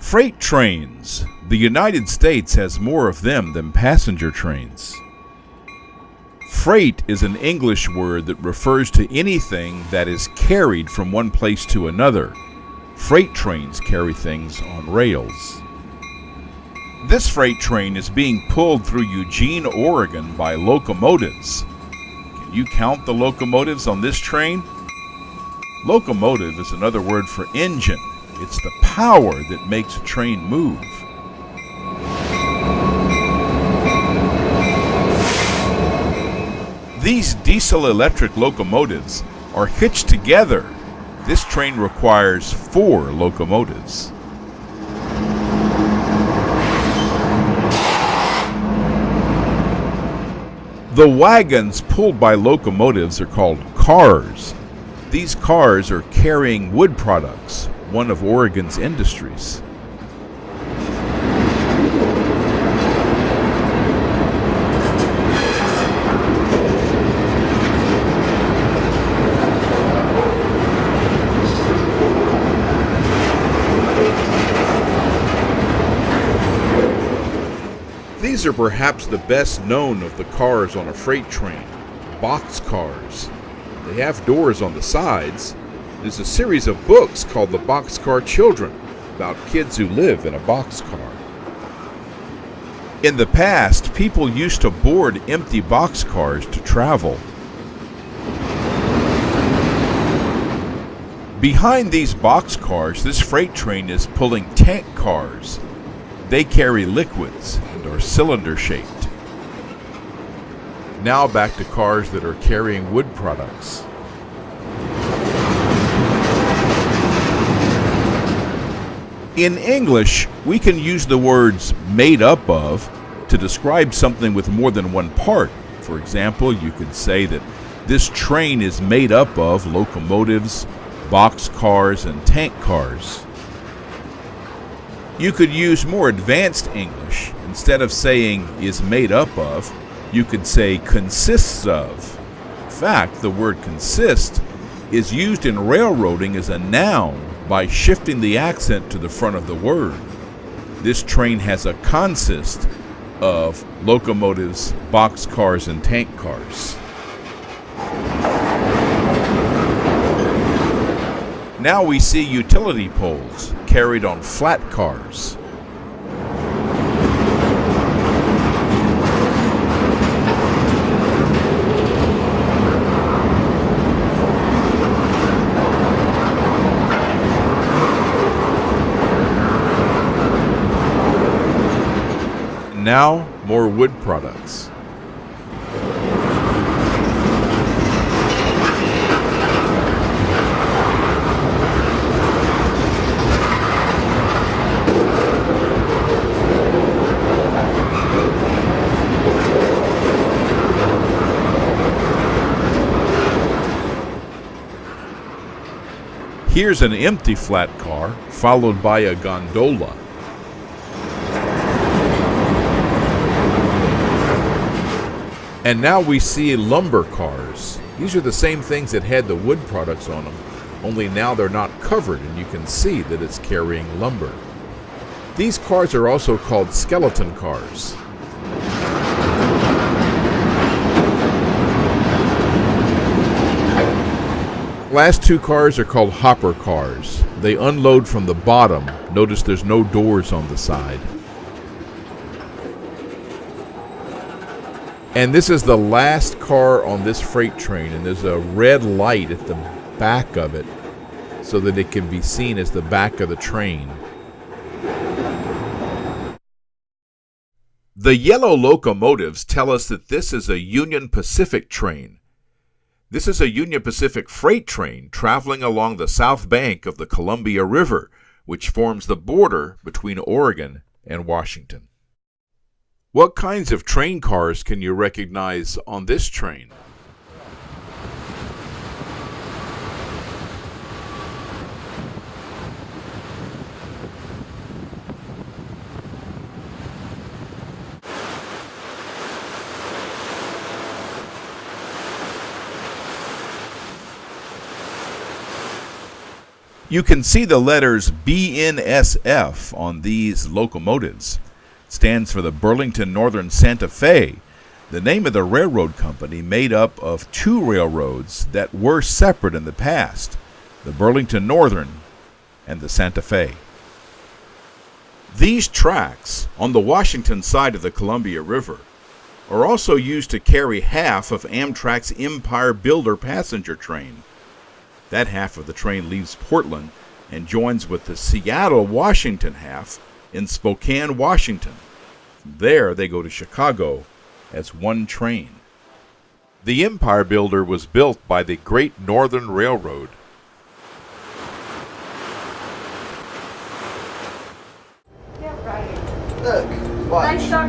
Freight trains. The United States has more of them than passenger trains. Freight is an English word that refers to anything that is carried from one place to another. Freight trains carry things on rails. This freight train is being pulled through Eugene, Oregon by locomotives. Can you count the locomotives on this train? Locomotive is another word for engine. It's the power that makes a train move. These diesel-electric locomotives are hitched together. This train requires 4 locomotives. The wagons pulled by locomotives are called cars. These cars are carrying wood products, one of Oregon's industries. These are perhaps the best known of the cars on a freight train, box cars. They have doors on the sides. There's a series of books called The Boxcar Children about kids who live in a boxcar. In the past, people used to board empty boxcars to travel. Behind these boxcars, this freight train is pulling tank cars. They carry liquids and are cylinder-shaped. Now back to cars that are carrying wood products. In English, we can use the words made up of to describe something with more than one part. For example, you could say that this train is made up of locomotives, boxcars, and tank cars. You could use more advanced English. Instead of saying is made up of, you could say consists of. In fact, the word consist is used in railroading as a noun by shifting the accent to the front of the word. This train has a consist of locomotives, boxcars, and tank cars. Now we see utility poles carried on flat cars. Now, more wood products. Here's an empty flat car, followed by a gondola. And now we see lumber cars. These are the same things that had the wood products on them, only now they're not covered and you can see that it's carrying lumber. These cars are also called skeleton cars. Last 2 cars are called hopper cars. They unload from the bottom. Notice there's no doors on the side. And this is the last car on this freight train, and there's a red light at the back of it so that it can be seen as the back of the train. The yellow locomotives tell us that this is a Union Pacific train. This is a Union Pacific freight train traveling along the south bank of the Columbia River, which forms the border between Oregon and Washington. What kinds of train cars can you recognize on this train? You can see the letters BNSF on these locomotives. It stands for the Burlington Northern Santa Fe, the name of the railroad company made up of two railroads that were separate in the past, the Burlington Northern and the Santa Fe. These tracks on the Washington side of the Columbia River are also used to carry half of Amtrak's Empire Builder passenger train. That half of the train leaves Portland and joins with the Seattle, Washington half in Spokane, Washington. From there, they go to Chicago as one train. The Empire Builder was built by the Great Northern Railroad.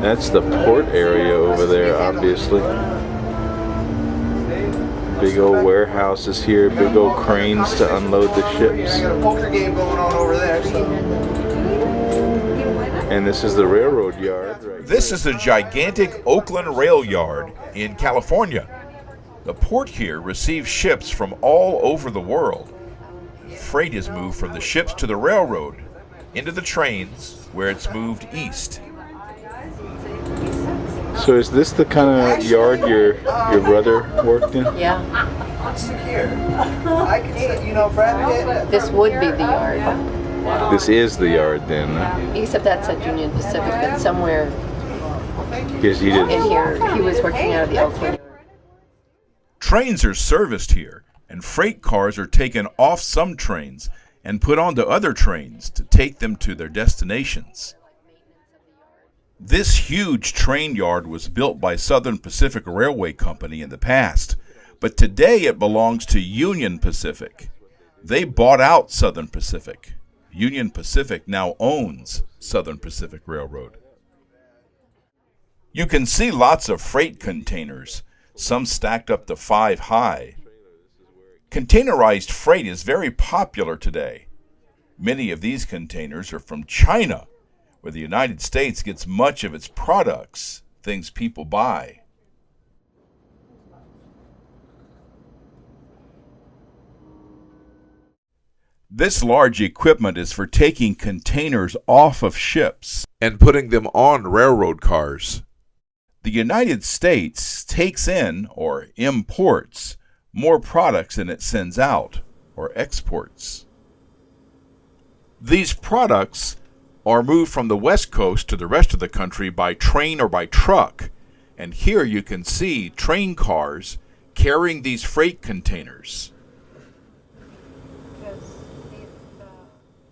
That's the port area over there, obviously. Big old warehouses here, big old cranes to unload the ships. Got a poker game going on over there. And this is the railroad yard. Right This is the gigantic Oakland Rail Yard in California. The port here receives ships from all over the world. Freight is moved from the ships to the railroad, into the trains, where it's moved east. So is this the kind of yard your brother worked in? Yeah, Let's look here. I can see, Brad Pitt. this would be the yard, This is the yard then, huh? except that's at Union Pacific, but somewhere Because he in did. here, he was working out of the Oakland. Trains are serviced here, and freight cars are taken off some trains and put onto other trains to take them to their destinations. This huge train yard was built by Southern Pacific Railway Company in the past, but today it belongs to Union Pacific. They bought out Southern Pacific. Union Pacific now owns Southern Pacific Railroad. You can see lots of freight containers, some stacked up to 5 high. Containerized freight is very popular today. Many of these containers are from China, where the United States gets much of its products, things people buy. This large equipment is for taking containers off of ships and putting them on railroad cars. The United States takes in, or imports, more products than it sends out, or exports. These products are moved from the West Coast to the rest of the country by train or by truck. And here you can see train cars carrying these freight containers.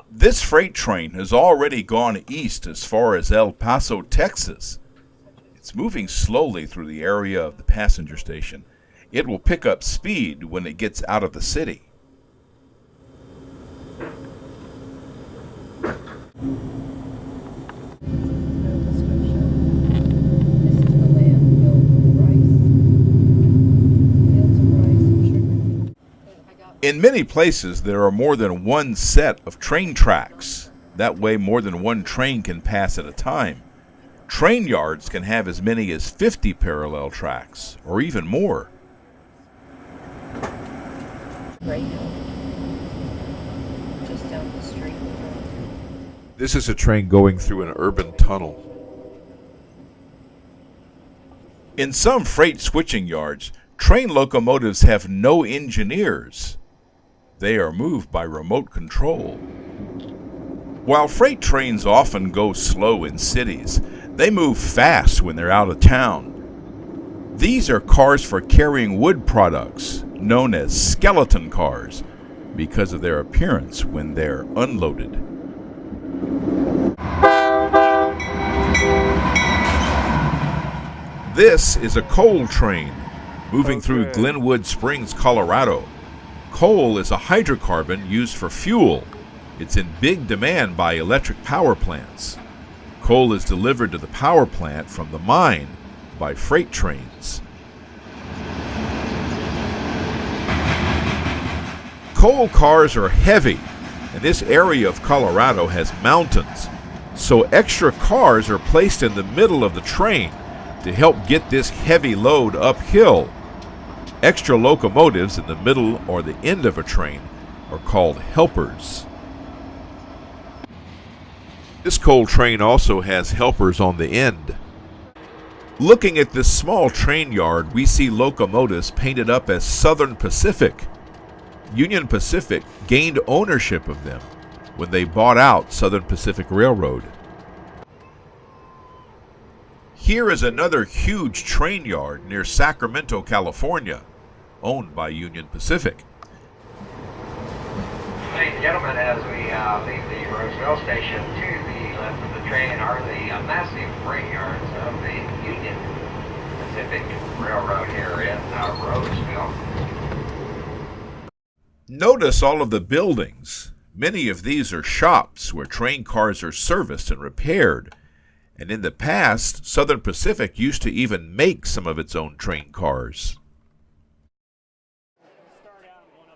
This freight train has already gone east as far as El Paso, Texas. It's moving slowly through the area of the passenger station. It will pick up speed when it gets out of the city. In many places, there are more than one set of train tracks. That way, more than one train can pass at a time. Train yards can have as many as 50 parallel tracks, or even more. Just down the street. This is a train going through an urban tunnel. In some freight switching yards, train locomotives have no engineers. They are moved by remote control. While freight trains often go slow in cities, they move fast when they're out of town. These are cars for carrying wood products, known as skeleton cars, because of their appearance when they're unloaded. This is a coal train moving through Glenwood Springs, Colorado. Coal is a hydrocarbon used for fuel. It's in big demand by electric power plants. Coal is delivered to the power plant from the mine by freight trains. Coal cars are heavy, and this area of Colorado has mountains, so extra cars are placed in the middle of the train to help get this heavy load uphill. Extra locomotives in the middle or the end of a train are called helpers. This coal train also has helpers on the end. Looking at this small train yard, we see locomotives painted up as Southern Pacific. Union Pacific gained ownership of them when they bought out Southern Pacific Railroad. Here is another huge train yard near Sacramento, California, owned by Union Pacific. Ladies and gentlemen, as we leave the Roseville station, to the left of the train are the massive freight yards of the Union Pacific Railroad here in Roseville. Notice all of the buildings. Many of these are shops where train cars are serviced and repaired. And in the past, Southern Pacific used to even make some of its own train cars.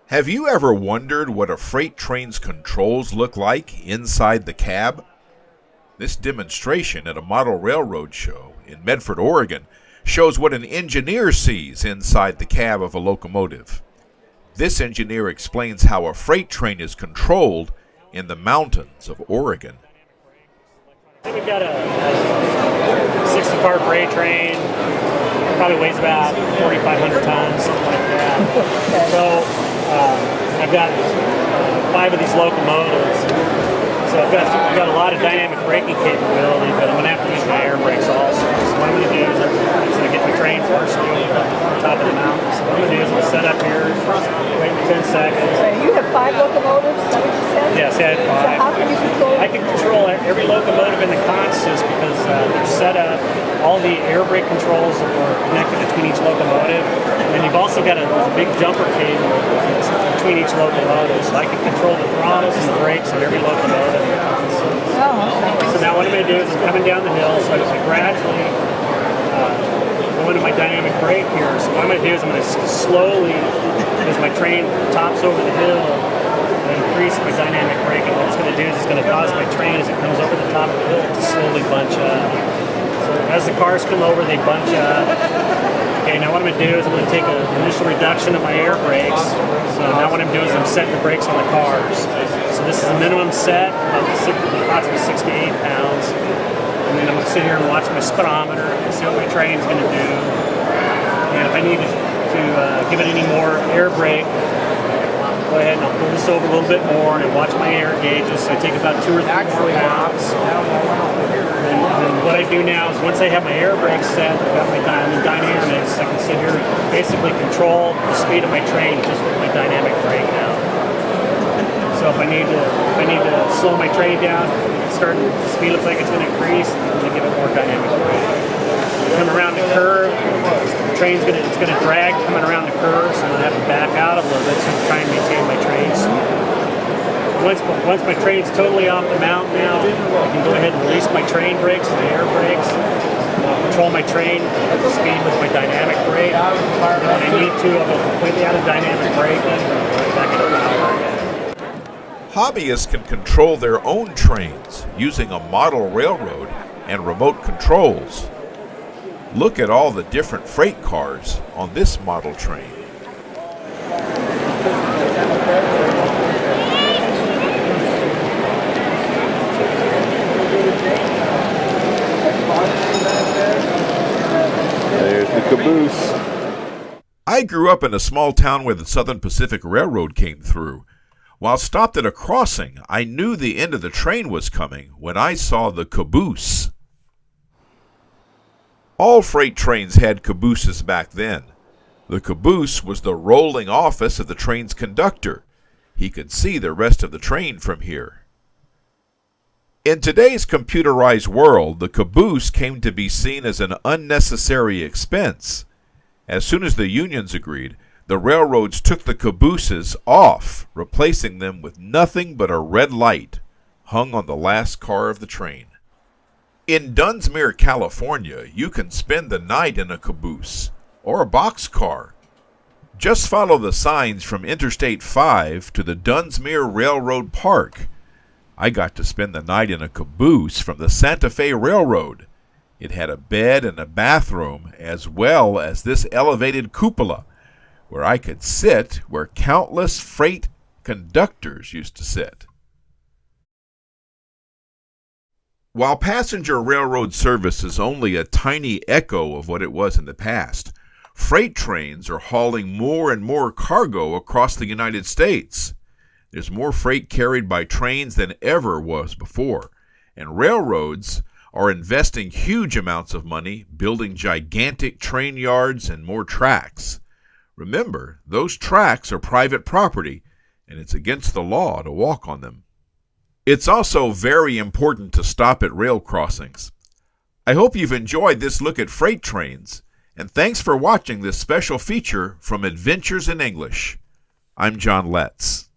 Have you ever wondered what a freight train's controls look like inside the cab? This demonstration at a model railroad show in Medford, Oregon, shows what an engineer sees inside the cab of a locomotive. This engineer explains how a freight train is controlled in the mountains of Oregon. We've got a 60-car freight train, probably weighs about 4,500 tons, something like that. So I've got 5 of these locomotives. So I've got a lot of dynamic braking capability, but I'm going to have to use my air brakes also. So what I'm going to do is I'm going to get my train first on top of the mountain. So what I'm going to do is I'm going to set up here, wait for 10 seconds. So you have 5 locomotives, is that what you said? Yes, I had 5. So how can you control? I can control every locomotive in the consist because they're set up. All the air brake controls are connected between each locomotive. And then you've also got a big jumper cable between each locomotive. So I can control the throttles and the brakes on every locomotive. So now what I'm going to do is I'm coming down the hill, so I gradually go into my dynamic brake here. So what I'm going to do is I'm going to slowly, as my train tops over the hill, increase my dynamic brake. And what it's going to do is it's going to cause my train, as it comes over the top of the hill, to slowly bunch up. So as the cars come over, they bunch up. Okay, now what I'm going to do is I'm going to take an initial reduction of my air brakes. So now what I'm doing is I'm setting the brakes on the cars. So this is a minimum set, approximately 6 to 8 pounds. And then I'm going to sit here and watch my speedometer and see what my train's going to do. And if I need to give it any more air brake, go ahead and I'll pull this over a little bit more and watch my air gauges. So I take about 2 or 3 more pounds. And then what I do now is once I have my air brakes set, I've got my dynamics, I can sit here and basically control the speed of my train just with my dynamic brake now. So if I need to slow my train down, the speed looks like it's going to increase, I'm going to give it more dynamic brake. Come around the curve, the train's going to drag coming around the curve, so I'm going to have to back out a little bit to try and maintain my train speed. Once my train's totally off the mountain now, I can go ahead and release my train brakes, my air brakes, control my train at the speed with my dynamic brake. And when I need to, I'll go completely out of dynamic braking and back into power again. Hobbyists can control their own trains using a model railroad and remote controls. Look at all the different freight cars on this model train. There's the Caboose. I grew up in a small town where the Southern Pacific Railroad came through. While stopped at a crossing, I knew the end of the train was coming when I saw the caboose. All freight trains had cabooses back then. The caboose was the rolling office of the train's conductor. He could see the rest of the train from here. In today's computerized world, the caboose came to be seen as an unnecessary expense. As soon as the unions agreed, the railroads took the cabooses off, replacing them with nothing but a red light hung on the last car of the train. In Dunsmuir, California, you can spend the night in a caboose or a boxcar. Just follow the signs from Interstate 5 to the Dunsmuir Railroad Park. I got to spend the night in a caboose from the Santa Fe Railroad. It had a bed and a bathroom, as well as this elevated cupola, where I could sit where countless freight conductors used to sit. While passenger railroad service is only a tiny echo of what it was in the past, freight trains are hauling more and more cargo across the United States. There's more freight carried by trains than ever was before, and railroads are investing huge amounts of money building gigantic train yards and more tracks. Remember, those tracks are private property, and it's against the law to walk on them. It's also very important to stop at rail crossings. I hope you've enjoyed this look at freight trains, and thanks for watching this special feature from Adventures in English. I'm John Letts.